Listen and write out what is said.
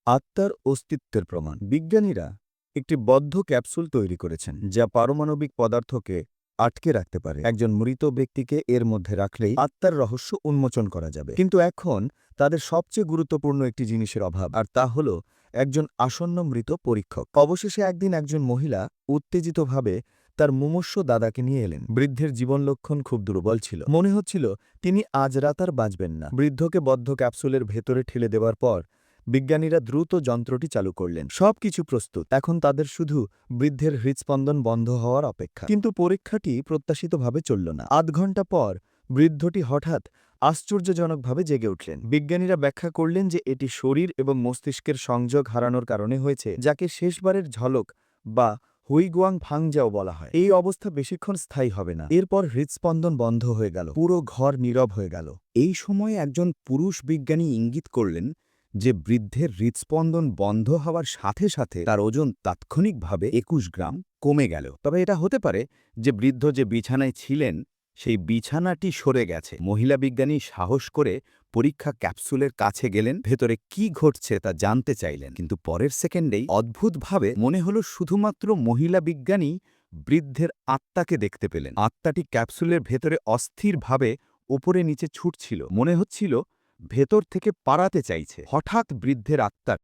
আত্মার অস্তিত্বের প্রমাণ। বিজ্ঞানীরা একটি বদ্ধ ক্যাপসুল তৈরি করেছেন যা পারমাণবিক পদার্থকে আটকে রাখতে পারে। একজন মৃত ব্যক্তিকে এর মধ্যে রাখলেই আত্মার রহস্য উন্মোচন করা যাবে। কিন্তু এখন তাদের সবচেয়ে গুরুত্বপূর্ণ একটি জিনিসের অভাব, আর তা হল একজন আসন্ন মৃত পরীক্ষক। অবশেষে একদিন একজন মহিলা উত্তেজিতভাবে তার মুমূর্ষ দাদাকে নিয়ে এলেন। বৃদ্ধের জীবন লক্ষণ খুব দুর্বল ছিল। মনে হচ্ছিল তিনি আজ রাত আর বাঁচবেন না। বৃদ্ধকে বদ্ধ ক্যাপসুলের ভেতরে ঠেলে দেওয়ার পর বিজ্ঞানীরা দ্রুত যন্ত্রটি চালু করলেন। সবকিছু প্রস্তুত। এখন তাদের শুধু বৃদ্ধের হৃৎস্পন্দন বন্ধ হওয়ার অপেক্ষা। কিন্তু পরীক্ষাটি প্রত্যাশিতভাবে চলল না। আধ ঘন্টা পর বৃদ্ধটি হঠাৎ আশ্চর্যজনকভাবে জেগে উঠলেন। বিজ্ঞানীরা ব্যাখ্যা করলেন যে এটি শরীর এবং মস্তিষ্কের সংযোগ হারানোর কারণে হয়েছে, যাকে শেষবারের ঝলক বা হুইগুয়াং ফাংজাও বলা হয়। এই অবস্থা বেশিক্ষণ স্থায়ী হবে না। এরপর হৃৎস্পন্দন বন্ধ হয়ে গেল। পুরো ঘর নীরব হয়ে গেল। এই সময়ে একজন পুরুষ বিজ্ঞানী ইঙ্গিত করলেন যে বৃদ্ধের হৃৎস্পন্দন বন্ধ হওয়ার সাথে সাথে তার ওজন তাৎক্ষণিকভাবে ২১ গ্রাম কমে গেল। তবে এটা হতে পারে যে বৃদ্ধ যে বিছানায় ছিলেন সেই বিছানাটি সরে গেছে। মহিলা বিজ্ঞানী সাহস করে পরীক্ষা ক্যাপসুলের কাছে গেলেন, ভেতরে কি ঘটছে তা জানতে চাইলেন। কিন্তু পরের সেকেন্ডেই অদ্ভুতভাবে মনে হলো শুধুমাত্র মহিলা বিজ্ঞানী বৃদ্ধের আত্মাকে দেখতে পেলেন। আত্মাটি ক্যাপসুলের ভেতরে অস্থিরভাবে ওপরে নিচে ছুটছিল, মনে হচ্ছিল ভেতর থেকে পালাতে চাইছে। হঠাৎ বৃদ্ধের আত্মার